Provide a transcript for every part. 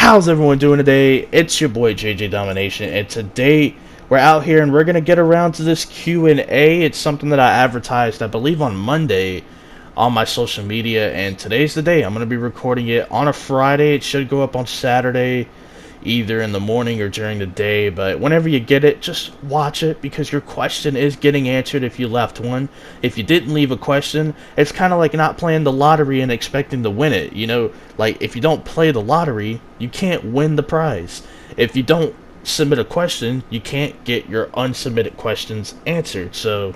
How's everyone doing today? It's your boy JJ Domination, and today we're out here and we're gonna get around to this Q&A. It's something that I advertised, I believe, on Monday on my social media, and today's the day. I'm gonna be recording it on a Friday. It should go up on Saturday, either in the morning or during the day, but whenever you get it, just watch it because your question is getting answered if you left one. If you didn't leave a question, it's kind of like not playing the lottery and expecting to win it. You know, like if you don't play the lottery, you can't win the prize. If you don't submit a question, you can't get your unsubmitted questions answered. So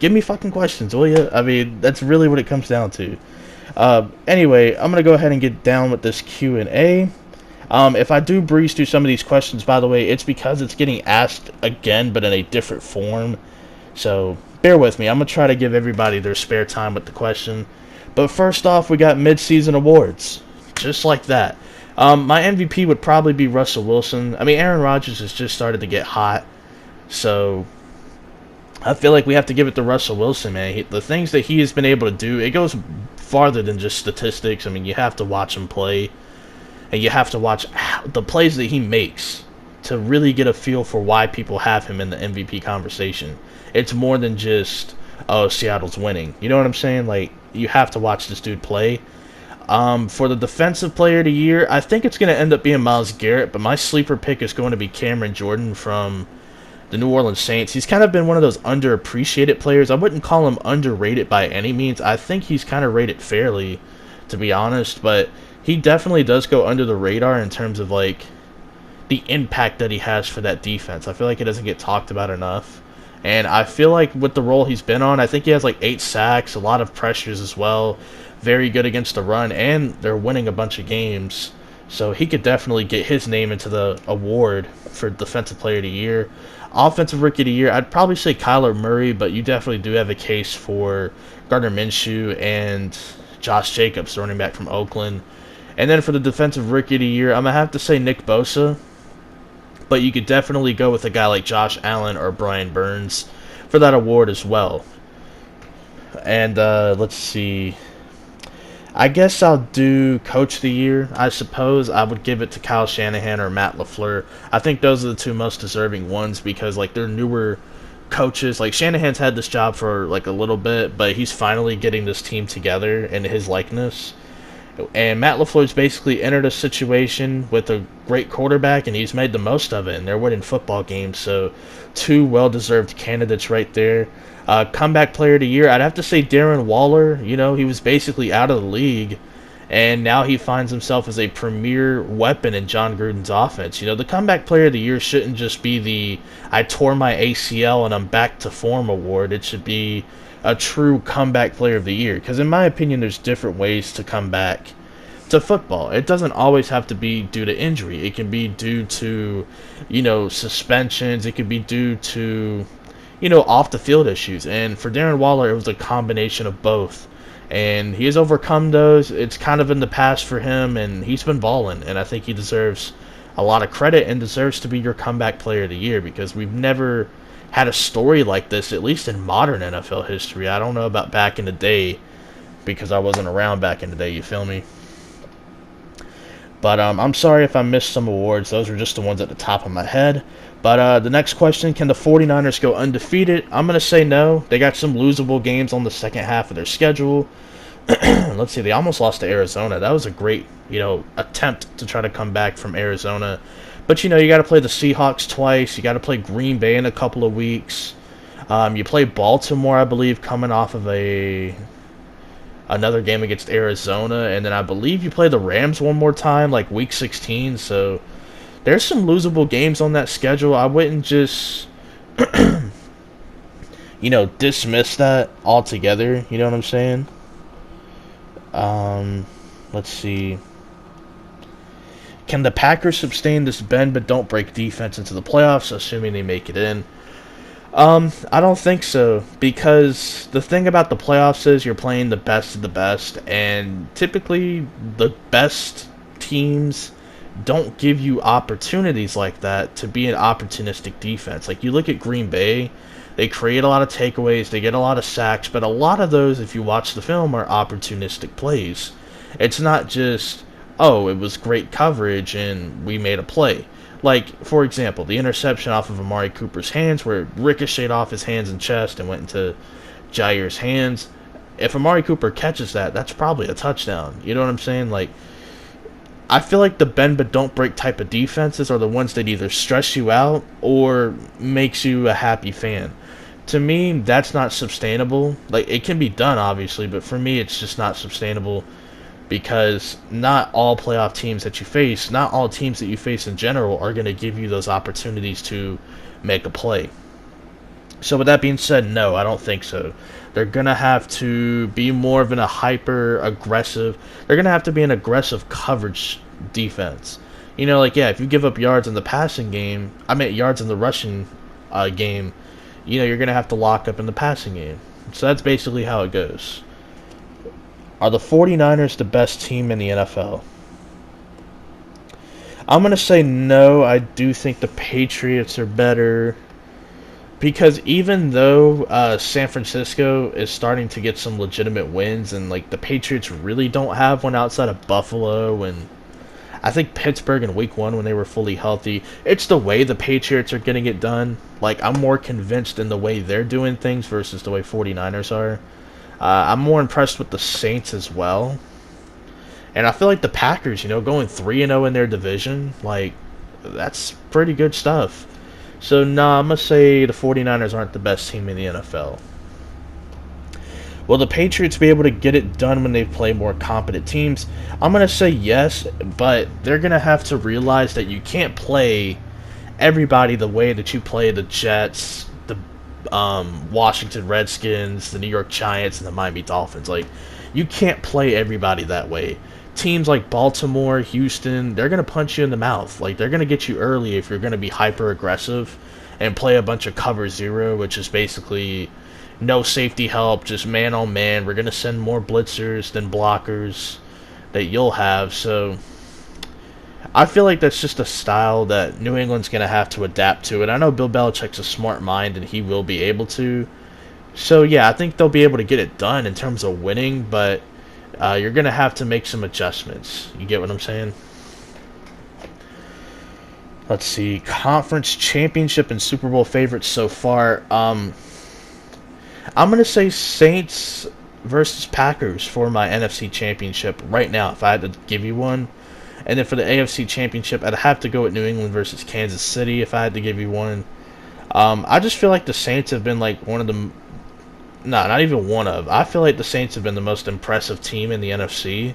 give me fucking questions, will you? I mean, that's really what it comes down to. Anyway, I'm gonna go ahead and get down with this Q&A. If I do breeze through some of these questions, by the way, it's because it's getting asked again, but in a different form. So bear with me. I'm going to try to give everybody their spare time with the question. But first off, we got midseason awards. Just like that. My MVP would probably be Russell Wilson. I mean, Aaron Rodgers has just started to get hot. So I feel like we have to give it to Russell Wilson, man. The things that he has been able to do, it goes farther than just statistics. I mean, you have to watch him play. And you have to watch the plays that he makes to really get a feel for why people have him in the MVP conversation. It's more than just, oh, Seattle's winning. You know what I'm saying? Like, you have to watch this dude play. For the Defensive Player of the Year, I think it's going to end up being Myles Garrett, but my sleeper pick is going to be Cameron Jordan from the New Orleans Saints. He's kind of been one of those underappreciated players. I wouldn't call him underrated by any means. I think he's kind of rated fairly, to be honest, but he definitely does go under the radar in terms of, like, the impact that he has for that defense. I feel like it doesn't get talked about enough. And I feel like with the role he's been on, I think he has, like, 8 sacks, a lot of pressures as well. Very good against the run, and they're winning a bunch of games. So he could definitely get his name into the award for Defensive Player of the Year. Offensive Rookie of the Year, I'd probably say Kyler Murray, but you definitely do have a case for Gardner Minshew and Josh Jacobs, running back from Oakland. And then for the Defensive Rookie of the Year, I'm going to have to say Nick Bosa. But you could definitely go with a guy like Josh Allen or Brian Burns for that award as well. And let's see. I guess I'll do Coach of the Year. I suppose I would give it to Kyle Shanahan or Matt LaFleur. I think those are the two most deserving ones because, like, they're newer coaches. Like, Shanahan's had this job for, like, a little bit, but he's finally getting this team together in his likeness. And Matt LaFleur's basically entered a situation with a great quarterback, and he's made the most of it, and they're winning football games. So, two well-deserved candidates right there. Comeback Player of the Year, I'd have to say Darren Waller. You know, he was basically out of the league, and now he finds himself as a premier weapon in John Gruden's offense. You know, the Comeback Player of the Year shouldn't just be the I tore my ACL and I'm back to form award. It should be a true Comeback Player of the Year, because in my opinion there's different ways to come back to football. It doesn't always have to be due to injury. It can be due to, you know, suspensions. It could be due to, you know, off the field issues. And for Darren Waller, it was a combination of both, and he has overcome those. It's kind of in the past for him, and he's been balling, and I think he deserves a lot of credit and deserves to be your Comeback Player of the Year, because we've never had a story like this, at least in modern NFL history. I don't know about back in the day, because I wasn't around back in the day, you feel me? But I'm sorry if I missed some awards. Those were just the ones at the top of my head. But the next question, can the 49ers go undefeated? I'm going to say no. They got some losable games on the second half of their schedule. Let's see, they almost lost to Arizona. That was a great, you know, attempt to try to come back from Arizona. But, you know, you got to play the Seahawks twice. You got to play Green Bay in a couple of weeks. You play Baltimore, I believe, coming off of another game against Arizona. And then I believe you play the Rams one more time, like week 16. So there's some losable games on that schedule. I wouldn't just, you know, dismiss that altogether. You know what I'm saying? Let's see. Can the Packers sustain this bend but don't break defense into the playoffs, assuming they make it in? I don't think so, because the thing about the playoffs is you're playing the best of the best, and typically the best teams don't give you opportunities like that to be an opportunistic defense. Like, you look at Green Bay, they create a lot of takeaways, they get a lot of sacks, but a lot of those, if you watch the film, are opportunistic plays. It's not just, oh, it was great coverage and we made a play. Like, for example, the interception off of Amari Cooper's hands where it ricocheted off his hands and chest and went into Jair's hands. If Amari Cooper catches that, that's probably a touchdown. You know what I'm saying? Like, I feel like the bend but don't break type of defenses are the ones that either stress you out or makes you a happy fan. To me, that's not sustainable. Like, it can be done, obviously, but for me, it's just not sustainable because not all playoff teams that you face, not all teams that you face in general, are going to give you those opportunities to make a play. So with that being said, no, I don't think so. They're going to have to be more of a hyper-aggressive. They're going to have to be an aggressive coverage defense. You know, like, yeah, if you give up yards in the passing game, I meant yards in the rushing game, you know, you're going to have to lock up in the passing game. So that's basically how it goes. Are the 49ers the best team in the NFL? I'm going to say no. I do think the Patriots are better. Because even though San Francisco is starting to get some legitimate wins, and like the Patriots really don't have one outside of Buffalo, and I think Pittsburgh in Week 1 when they were fully healthy, it's the way the Patriots are getting it done. Like, I'm more convinced in the way they're doing things versus the way 49ers are. I'm more impressed with the Saints as well. And I feel like the Packers, you know, going 3-0 in their division, like, that's pretty good stuff. So, I'm going to say the 49ers aren't the best team in the NFL. Will the Patriots be able to get it done when they play more competent teams? I'm going to say yes, but they're going to have to realize that you can't play everybody the way that you play the Jets, the Washington Redskins, the New York Giants, and the Miami Dolphins. Like, you can't play everybody that way. Teams like Baltimore, Houston, they're going to punch you in the mouth. Like, they're going to get you early if you're going to be hyper-aggressive and play a bunch of cover zero, which is basically no safety help, just man-on-man. We're going to send more blitzers than blockers that you'll have. So I feel like that's just a style that New England's going to have to adapt to. And I know Bill Belichick's a smart mind, and he will be able to. So, yeah, I think they'll be able to get it done in terms of winning, but you're going to have to make some adjustments. You get what I'm saying? Let's see. Conference championship and Super Bowl favorites so far. I'm going to say Saints versus Packers for my NFC championship right now, if I had to give you one. And then for the AFC championship, I'd have to go with New England versus Kansas City if I had to give you one. I just feel like the Saints have been like one of the... No, not even one of. I feel like the Saints have been the most impressive team in the NFC.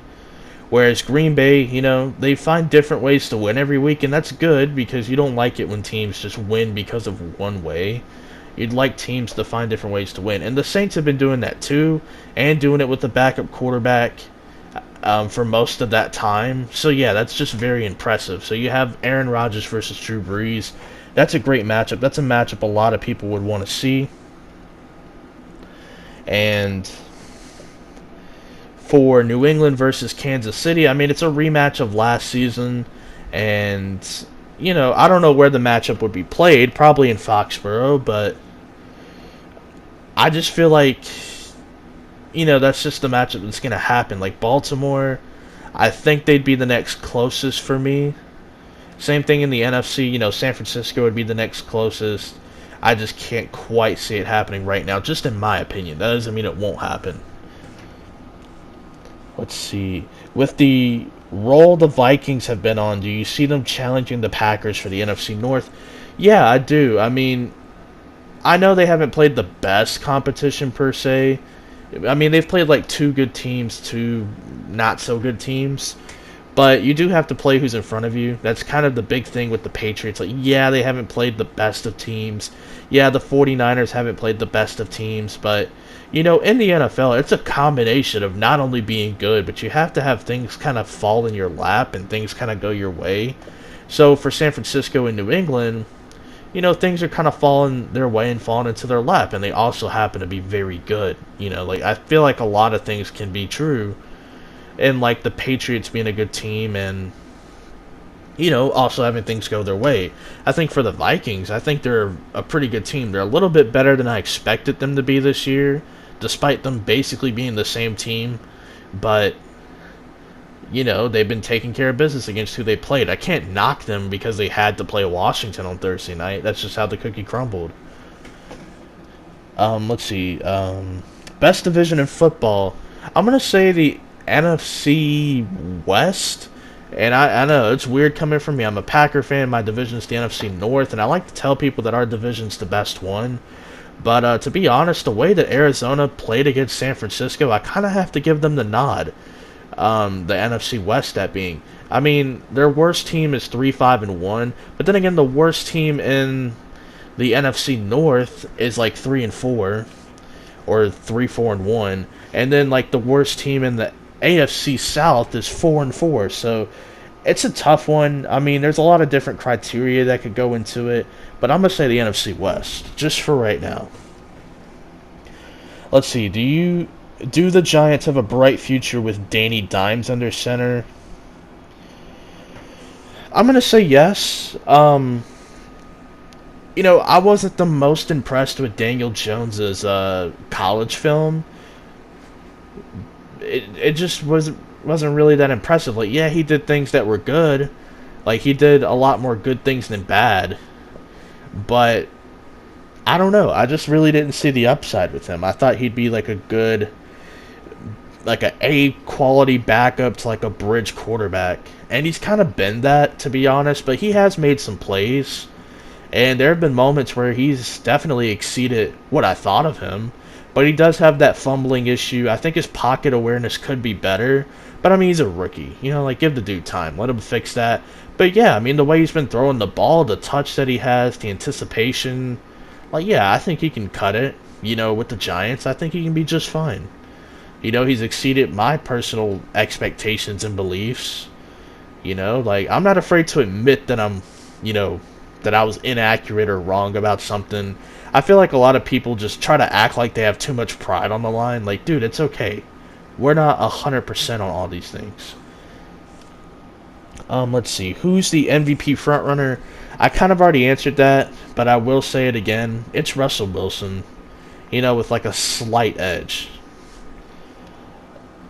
Whereas Green Bay, you know, they find different ways to win every week, and that's good because you don't like it when teams just win because of one way. You'd like teams to find different ways to win. And the Saints have been doing that too, and doing it with the backup quarterback for most of that time. So, yeah, that's just very impressive. So you have Aaron Rodgers versus Drew Brees. That's a great matchup. That's a matchup a lot of people would want to see. And for New England versus Kansas City, I mean, it's a rematch of last season. And, you know, I don't know where the matchup would be played. Probably in Foxborough, but I just feel like, you know, that's just the matchup that's going to happen. Like Baltimore, I think they'd be the next closest for me. Same thing in the NFC. You know, San Francisco would be the next closest. I just can't quite see it happening right now, just in my opinion. That doesn't mean it won't happen. Let's see. With the role the Vikings have been on, do you see them challenging the Packers for the NFC North? Yeah, I do. I mean, I know they haven't played the best competition per se. I mean, they've played like two good teams, two not-so-good teams. But you do have to play who's in front of you. That's kind of the big thing with the Patriots. Like, yeah, they haven't played the best of teams. Yeah, the 49ers haven't played the best of teams. But, you know, in the NFL, it's a combination of not only being good, but you have to have things kind of fall in your lap and things kind of go your way. So for San Francisco and New England, you know, things are kind of falling their way and falling into their lap. And they also happen to be very good. You know, like, I feel like a lot of things can be true. And, like, the Patriots being a good team and, you know, also having things go their way. I think for the Vikings, I think they're a pretty good team. They're a little bit better than I expected them to be this year, despite them basically being the same team. But, they've been taking care of business against who they played. I can't knock them because they had to play Washington on Thursday night. That's just how the cookie crumbled. Let's see. Best division in football. I'm going to say the NFC West. And I know it's weird coming from me. I'm a Packer fan. My division's the NFC North. And I like to tell people that our division's the best one. But to be honest, the way that Arizona played against San Francisco, I kind of have to give them the nod. The NFC West, that being. I mean, their worst team is 3-5-1. But then again, the worst team in the NFC North is like 3-4. Or 3-4-1. And then like the worst team in the AFC South is 4-4, so it's a tough one. I mean, there's a lot of different criteria that could go into it, but I'm gonna say the NFC West just for right now. Let's see. Do the Giants have a bright future with Danny Dimes under center? I'm gonna say yes. I wasn't the most impressed with Daniel Jones's college film. It just wasn't really that impressive. Like, yeah, he did things that were good. Like, he did a lot more good things than bad. But I don't know. I just really didn't see the upside with him. I thought he'd be like a good, like a A quality backup to like a bridge quarterback. And he's kind of been that, to be honest. But he has made some plays. And there have been moments where he's definitely exceeded what I thought of him. But he does have that fumbling issue. I think his pocket awareness could be better. But, I mean, he's a rookie. Give the dude time. Let him fix that. But, yeah, I mean, the way he's been throwing the ball, the touch that he has, the anticipation. Like, yeah, I think he can cut it, with the Giants. I think he can be just fine. He's exceeded my personal expectations and beliefs. Like, I'm not afraid to admit that I'm, that I was inaccurate or wrong about something. I feel like a lot of people just try to act like they have too much pride on the line. Like, dude, it's okay. We're not 100% on all these things. Let's see. Who's the MVP frontrunner? I kind of already answered that, but I will say it again. It's Russell Wilson. With like a slight edge.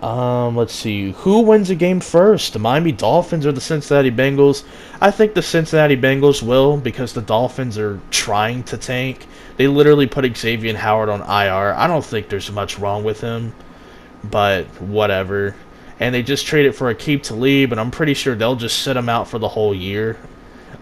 Let's see. Who wins a game first? The Miami Dolphins or the Cincinnati Bengals? I think the Cincinnati Bengals will, because the Dolphins are trying to tank. They literally put Xavier Howard on IR. I don't think there's much wrong with him, but whatever. And they just traded for Aqib Talib, and I'm pretty sure they'll just sit him out for the whole year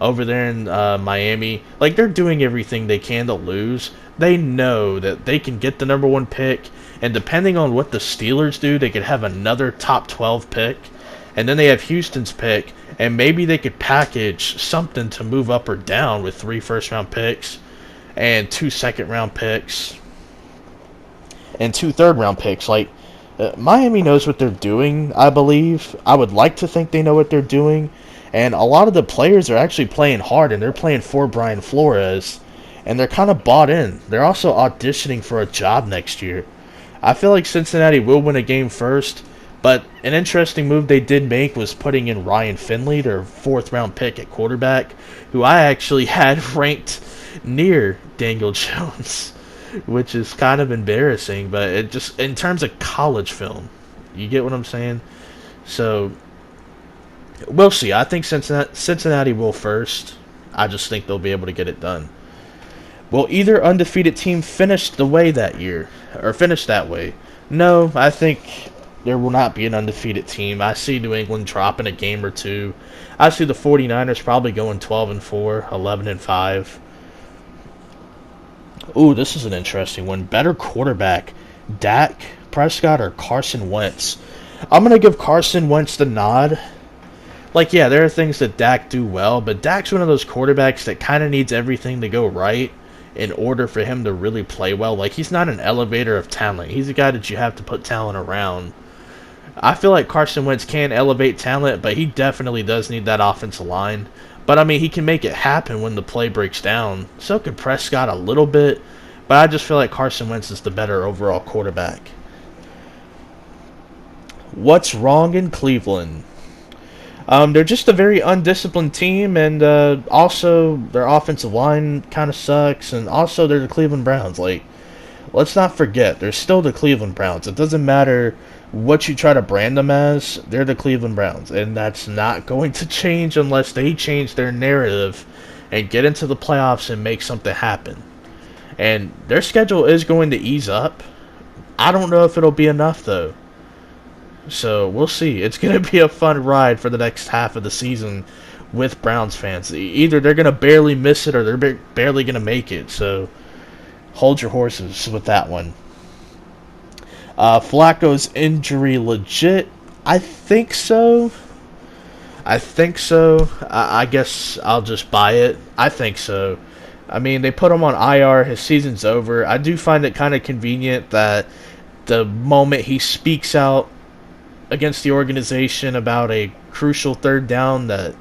over there in Miami. Like, they're doing everything they can to lose. They know that they can get the number one pick, and depending on what the Steelers do, they could have another top 12 pick, and then they have Houston's pick, and maybe they could package something to move up or down with 3 first-round picks and 2 second-round picks and 2 third-round picks. Like, Miami knows what they're doing, I believe. I would like to think they know what they're doing, and a lot of the players are actually playing hard, and they're playing for Brian Flores, and they're kind of bought in. They're also auditioning for a job next year. I feel like Cincinnati will win a game first, but an interesting move they did make was putting in Ryan Finley, their 4th-round pick at quarterback, who I actually had ranked near Daniel Jones, which is kind of embarrassing, but it just, in terms of college film, you get what I'm saying? So, we'll see. I think Cincinnati will first. I just think they'll be able to get it done. Will either undefeated team finish the way that year, or finish that way? No, I think there will not be an undefeated team. I see New England dropping a game or two. I see the 49ers probably going 12-4, 11-5. Ooh, this is an interesting one. Better quarterback, Dak Prescott or Carson Wentz? I'm going to give Carson Wentz the nod. Like, yeah, there are things that Dak do well, but Dak's one of those quarterbacks that kind of needs everything to go right in order for him to really play well. Like, he's not an elevator of talent. He's a guy that you have to put talent around. I feel like Carson Wentz can elevate talent, but he definitely does need that offensive line. But, I mean, he can make it happen when the play breaks down. So could Prescott a little bit, but I just feel like Carson Wentz is the better overall quarterback. What's wrong in Cleveland? They're just a very undisciplined team, and also their offensive line kind of sucks, and also they're the Cleveland Browns. Like, let's not forget, they're still the Cleveland Browns. It doesn't matter what you try to brand them as, they're the Cleveland Browns, and that's not going to change unless they change their narrative and get into the playoffs and make something happen. And their schedule is going to ease up. I don't know if it'll be enough, though. So we'll see. It's going to be a fun ride for the next half of the season with Browns fans. Either they're going to barely miss it or they're barely going to make it. So hold your horses with that one. Flacco's injury legit? I think so. I guess I'll just buy it. I think so. I mean, they put him on IR. His season's over. I do find it kind of convenient that the moment he speaks out against the organization about a crucial third down, that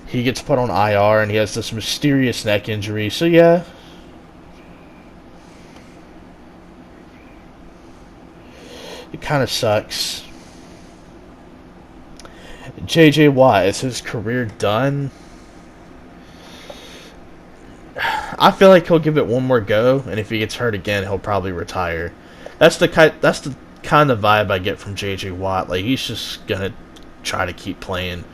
he gets put on IR and he has this mysterious neck injury. So, yeah. It kind of sucks. J.J. Watt, is his career done? I feel like he'll give it one more go, and if he gets hurt again, he'll probably retire. That's the kind of vibe I get from J.J. Watt. Like, he's just gonna try to keep playing.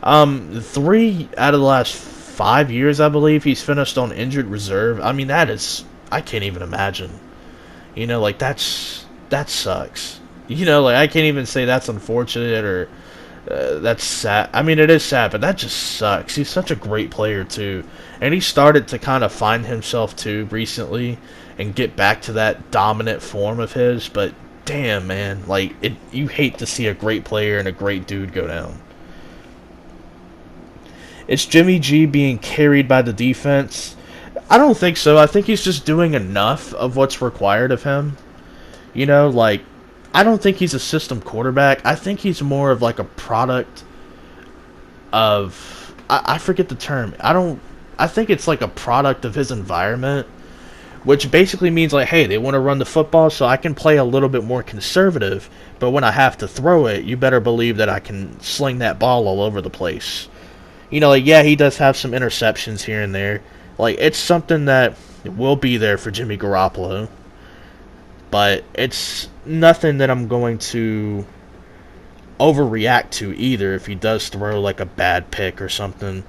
3 out of the last 5 years, I believe, he's finished on injured reserve. I mean, I can't even imagine. You know, like, that sucks. You know, like, I can't even say that's unfortunate or that's sad. I mean, it is sad, but that just sucks. He's such a great player, too. And he started to kind of find himself, too, recently and get back to that dominant form of his. But, damn, man, like, you hate to see a great player and a great dude go down. Is Jimmy G being carried by the defense? I don't think so. I think he's just doing enough of what's required of him. You know, like, I don't think he's a system quarterback. I think he's more of like a product of... I forget the term. I think it's like a product of his environment, which basically means like, hey, they want to run the football, so I can play a little bit more conservative, but when I have to throw it, you better believe that I can sling that ball all over the place. You know, like, yeah, he does have some interceptions here and there. Like, it's something that will be there for Jimmy Garoppolo, but it's nothing that I'm going to overreact to either if he does throw like a bad pick or something,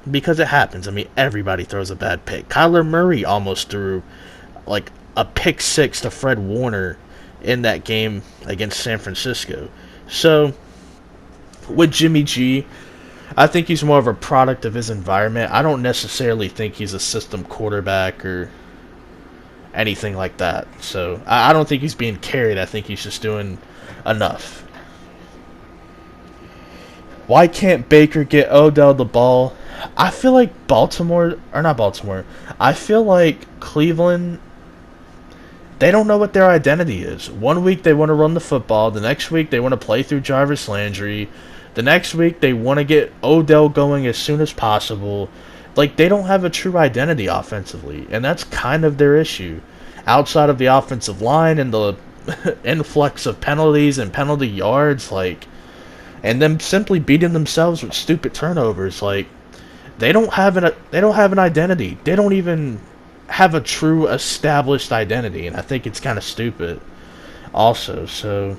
because it happens. I mean, everybody throws a bad pick. Kyler Murray almost threw like a pick 6 to Fred Warner in that game against San Francisco. So with Jimmy G, I think he's more of a product of his environment. I don't necessarily think he's a system quarterback or anything like that. So I don't think he's being carried. I think he's just doing enough. Why can't Baker get Odell the ball? I feel like I feel like Cleveland, they don't know what their identity is. One week they want to run the football. The next week they want to play through Jarvis Landry. The next week they want to get Odell going as soon as possible. Like, they don't have a true identity offensively, and that's kind of their issue. Outside of the offensive line and the influx of penalties and penalty yards, like, and them simply beating themselves with stupid turnovers, like, they don't have an identity. They don't even have a true established identity, and I think it's kind of stupid also. So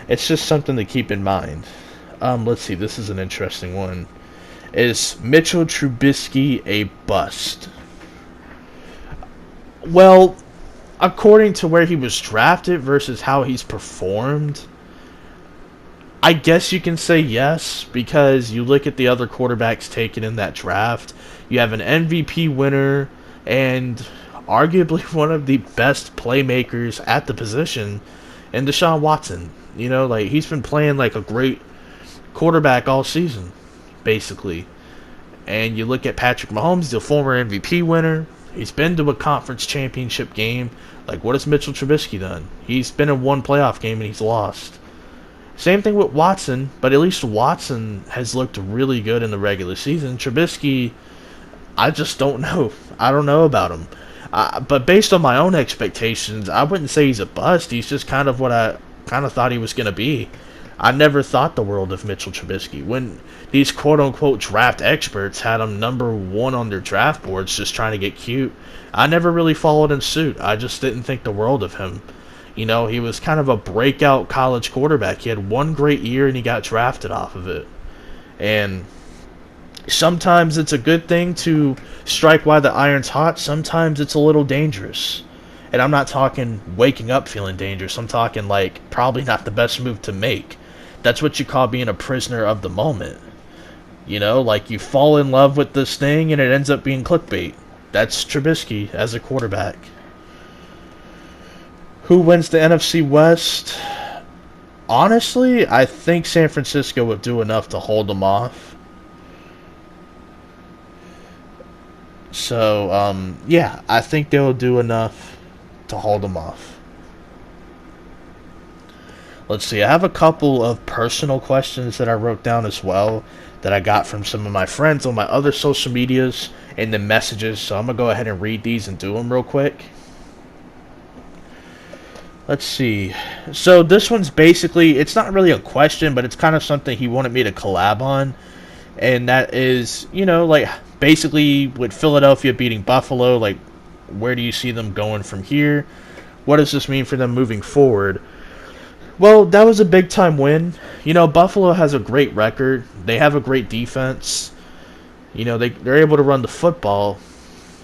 it's just something to keep in mind. Let's see, this is an interesting one. Is Mitchell Trubisky a bust? Well, according to where he was drafted versus how he's performed, I guess you can say yes, because you look at the other quarterbacks taken in that draft. You have an MVP winner and arguably one of the best playmakers at the position in Deshaun Watson. You know, like, he's been playing like a great quarterback all season, basically. And you look at Patrick Mahomes, the former MVP winner. He's been to a conference championship game. Like, what has Mitchell Trubisky done? He's been in one playoff game and he's lost. Same thing with Watson, but at least Watson has looked really good in the regular season. Trubisky, I just don't know. I don't know about him. But based on my own expectations, I wouldn't say he's a bust. He's just kind of what I kind of thought he was going to be. I never thought the world of Mitchell Trubisky. When these quote-unquote draft experts had him number 1 on their draft boards just trying to get cute, I never really followed in suit. I just didn't think the world of him. You know, he was kind of a breakout college quarterback. He had one great year and he got drafted off of it. And sometimes it's a good thing to strike while the iron's hot. Sometimes it's a little dangerous. And I'm not talking waking up feeling dangerous. I'm talking like probably not the best move to make. That's what you call being a prisoner of the moment. You know, like you fall in love with this thing and it ends up being clickbait. That's Trubisky as a quarterback. Who wins the NFC West? Honestly, I think San Francisco would do enough to hold them off. So, yeah, I think they'll do enough to hold them off. Let's see, I have a couple of personal questions that I wrote down as well that I got from some of my friends on my other social medias and the messages. So I'm going to go ahead and read these and do them real quick. Let's see. So this one's basically, it's not really a question, but it's kind of something he wanted me to collab on. And that is, you know, like basically with Philadelphia beating Buffalo, like where do you see them going from here? What does this mean for them moving forward? Well, that was a big time win. You know, Buffalo has a great record. They have a great defense. You know, they're able to run the football.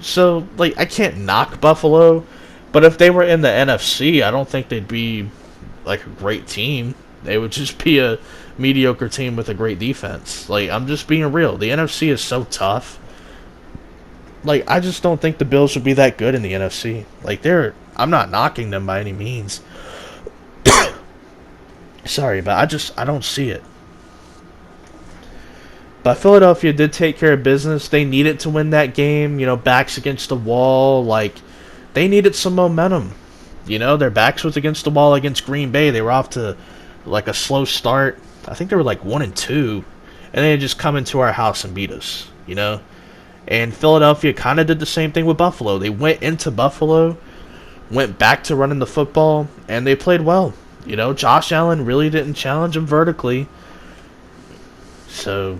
So, like, I can't knock Buffalo. But if they were in the NFC, I don't think they'd be, like, a great team. They would just be a mediocre team with a great defense. Like, I'm just being real. The NFC is so tough. Like, I just don't think the Bills would be that good in the NFC. Like, I'm not knocking them by any means. Sorry, but I don't see it. But Philadelphia did take care of business. They needed to win that game. You know, backs against the wall. Like, they needed some momentum. You know, their backs was against the wall against Green Bay. They were off to, like, a slow start. I think they were, like, 1-2. And they had just come into our house and beat us, you know. And Philadelphia kind of did the same thing with Buffalo. They went into Buffalo, went back to running the football, and they played well. You know, Josh Allen really didn't challenge him vertically. So,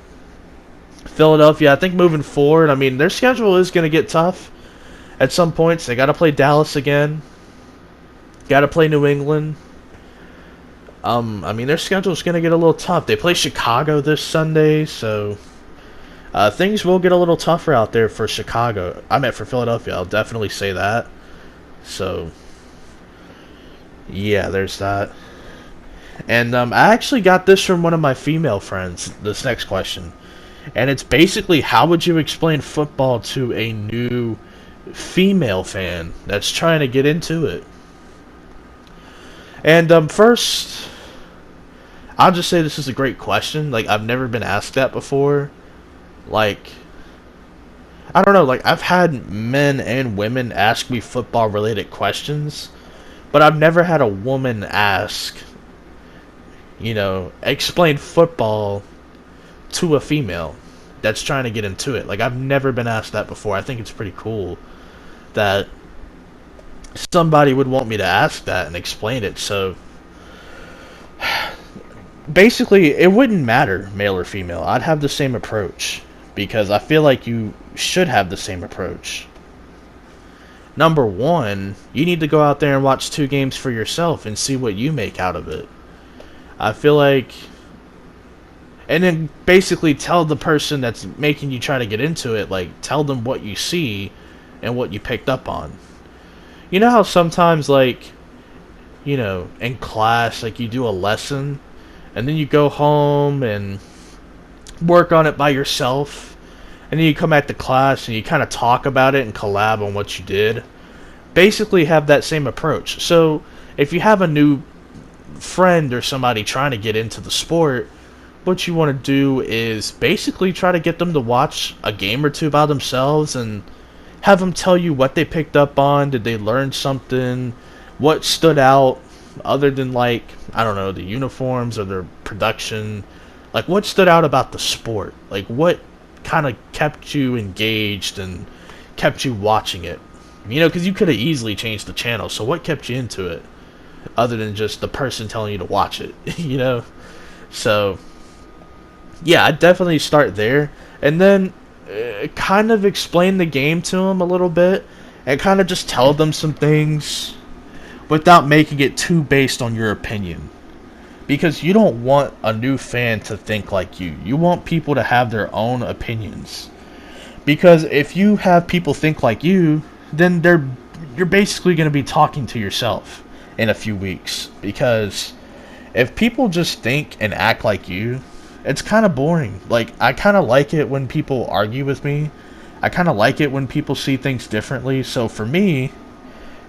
Philadelphia, I think moving forward, I mean, their schedule is going to get tough at some points. They got to play Dallas again. Got to play New England. I mean, their schedule is going to get a little tough. They play Chicago this Sunday, so things will get a little tougher out there for Chicago. I meant for Philadelphia. I'll definitely say that. So, yeah, there's that. And I actually got this from one of my female friends, this next question. And it's basically, how would you explain football to a new female fan that's trying to get into it? And first, I'll just say this is a great question. Like, I've never been asked that before. Like, I don't know, like, I've had men and women ask me football-related questions, but I've never had a woman ask, you know, explain football to a female that's trying to get into it. Like, I've never been asked that before. I think it's pretty cool that somebody would want me to ask that and explain it. So, basically, it wouldn't matter, male or female. I'd have the same approach, because I feel like you should have the same approach. Number one, you need to go out there and watch 2 games for yourself and see what you make out of it. I feel like... And then basically tell the person that's making you try to get into it, like, tell them what you see and what you picked up on. You know how sometimes, like, you know, in class, like, you do a lesson, and then you go home and work on it by yourself, and then you come back to class and you kind of talk about it and collab on what you did. Basically have that same approach. So if you have a new friend or somebody trying to get into the sport, what you want to do is basically try to get them to watch a game or two by themselves and have them tell you what they picked up on. Did they learn something? What stood out other than, like, I don't know, the uniforms or their production? Like, what stood out about the sport? Like, what kind of kept you engaged and kept you watching it? You know, because you could have easily changed the channel. So what kept you into it other than just the person telling you to watch it? You know? So, yeah, I'd definitely start there. And then kind of explain the game to them a little bit. And kind of just tell them some things without making it too based on your opinion. Because you don't want a new fan to think like you. You want people to have their own opinions. Because if you have people think like you, then you're basically going to be talking to yourself in a few weeks. Because if people just think and act like you, it's kind of boring. Like, I kind of like it when people argue with me. I kind of like it when people see things differently. So for me,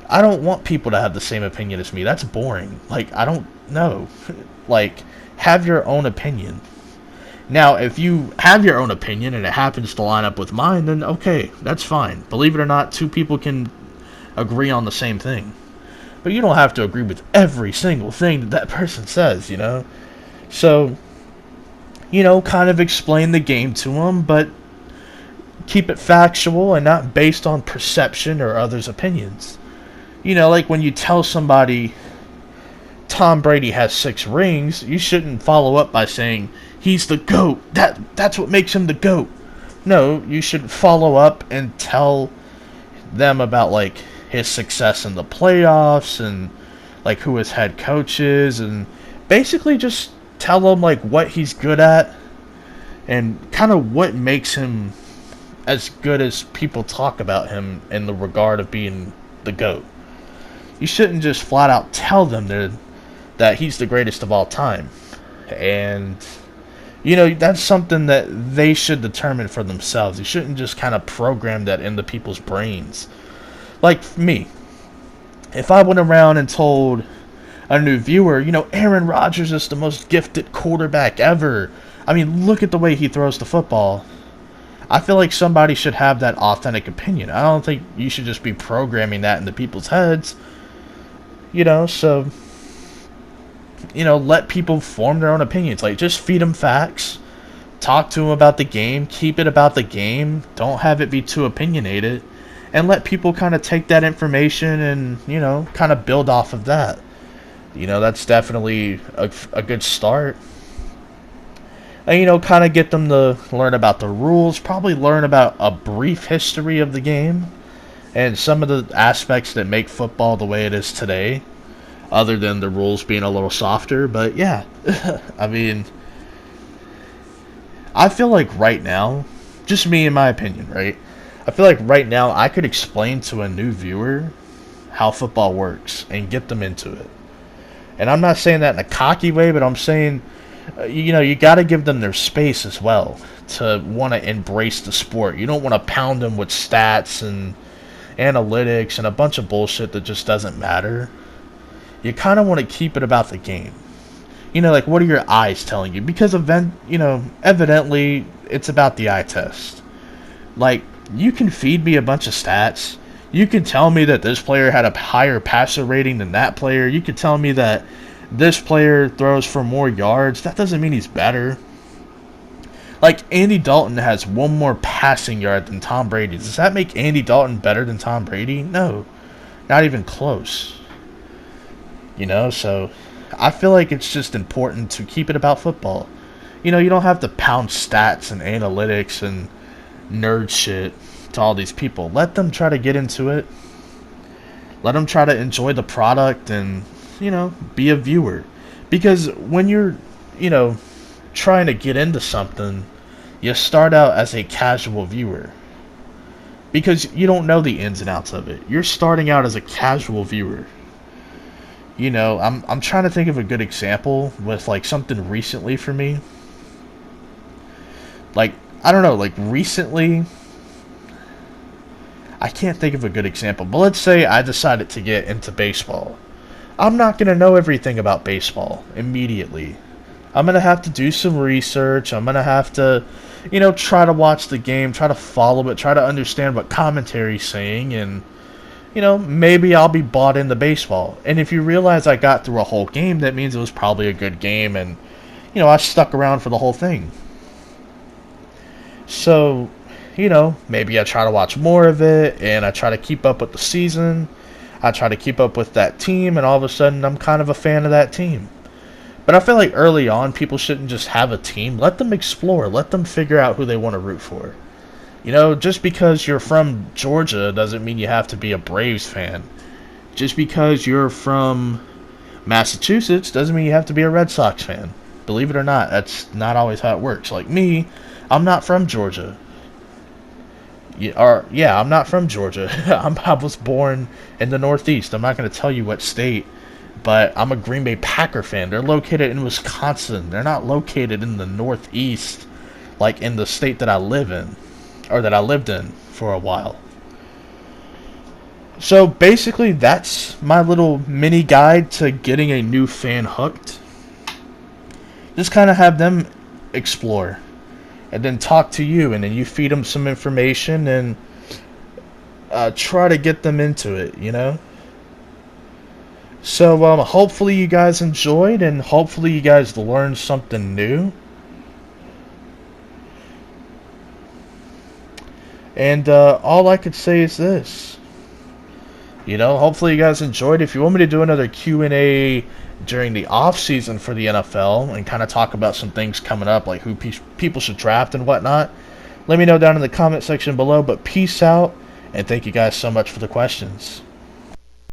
I don't want people to have the same opinion as me. That's boring. Like, I don't know. Like, have your own opinion. Now, if you have your own opinion and it happens to line up with mine, then okay, that's fine. Believe it or not, two people can agree on the same thing. But you don't have to agree with every single thing that person says, you know? So, you know, kind of explain the game to them, but keep it factual and not based on perception or others' opinions. You know, like when you tell somebody Tom Brady has 6 rings, you shouldn't follow up by saying he's the GOAT. That's what makes him the GOAT. No, you should follow up and tell them about like his success in the playoffs and like who his head coach is, and basically just tell them like what he's good at and kind of what makes him as good as people talk about him in the regard of being the GOAT. You shouldn't just flat out tell them that he's the greatest of all time. And, you know, that's something that they should determine for themselves. You shouldn't just kind of program that into people's brains. Like me, if I went around and told a new viewer, you know, Aaron Rodgers is the most gifted quarterback ever. I mean, look at the way he throws the football. I feel like somebody should have that authentic opinion. I don't think you should just be programming that into people's heads. You know, so, you know, let people form their own opinions. Like, just feed them facts. Talk to them about the game. Keep it about the game. Don't have it be too opinionated. And let people kind of take that information and, you know, kind of build off of that. You know, that's definitely a good start. And, you know, kind of get them to learn about the rules. Probably learn about a brief history of the game. And some of the aspects that make football the way it is today, other than the rules being a little softer. But yeah, I mean, I feel like right now, just me in my opinion, right? I feel like right now I could explain to a new viewer how football works and get them into it. And I'm not saying that in a cocky way, but I'm saying, you know, you got to give them their space as well to want to embrace the sport. You don't want to pound them with stats and analytics and a bunch of bullshit that just doesn't matter. You kind of want to keep it about the game. You know, like, what are your eyes telling you? Because evidently it's about the eye test. Like, you can feed me a bunch of stats. You can tell me that this player had a higher passer rating than that player. You can tell me that this player throws for more yards. That doesn't mean he's better. Like, Andy Dalton has 1 more passing yard than Tom Brady. Does that make Andy Dalton better than Tom Brady? No. Not even close. You know, so I feel like it's just important to keep it about football. You know, you don't have to pound stats and analytics and nerd shit to all these people. Let them try to get into it. Let them try to enjoy the product and, you know, be a viewer. Because when you're, you know, trying to get into something, you start out as a casual viewer. Because you don't know the ins and outs of it. You're starting out as a casual viewer. You know, I'm trying to think of a good example with, like, something recently for me. Like, I don't know, like, recently, I can't think of a good example. But let's say I decided to get into baseball. I'm not going to know everything about baseball immediately. I'm going to have to do some research. I'm going to have to, you know, try to watch the game, try to follow it, try to understand what commentary's saying, and, you know, maybe I'll be bought into baseball. And if you realize I got through a whole game, that means it was probably a good game, and, you know, I stuck around for the whole thing. So, you know, maybe I try to watch more of it, and I try to keep up with the season. I try to keep up with that team, and all of a sudden I'm kind of a fan of that team. But I feel like early on, people shouldn't just have a team. Let them explore. Let them figure out who they want to root for. You know, just because you're from Georgia doesn't mean you have to be a Braves fan. Just because you're from Massachusetts doesn't mean you have to be a Red Sox fan. Believe it or not, that's not always how it works. Like me, I'm not from Georgia. Yeah, I'm not from Georgia. I was born in the Northeast. I'm not going to tell you what state, but I'm a Green Bay Packer fan. They're located in Wisconsin. They're not located in the Northeast, like in the state that I live in, or that I lived in for a while. So basically, that's my little mini guide to getting a new fan hooked. Just kind of have them explore, and then talk to you, and then you feed them some information, and try to get them into it, you know? So, hopefully you guys enjoyed, and hopefully you guys learned something new. And all I could say is this. You know, hopefully you guys enjoyed. If you want me to do another Q&A during the off season for the NFL and kind of talk about some things coming up, like who people should draft and whatnot, let me know down in the comment section below. But peace out, and thank you guys so much for the questions.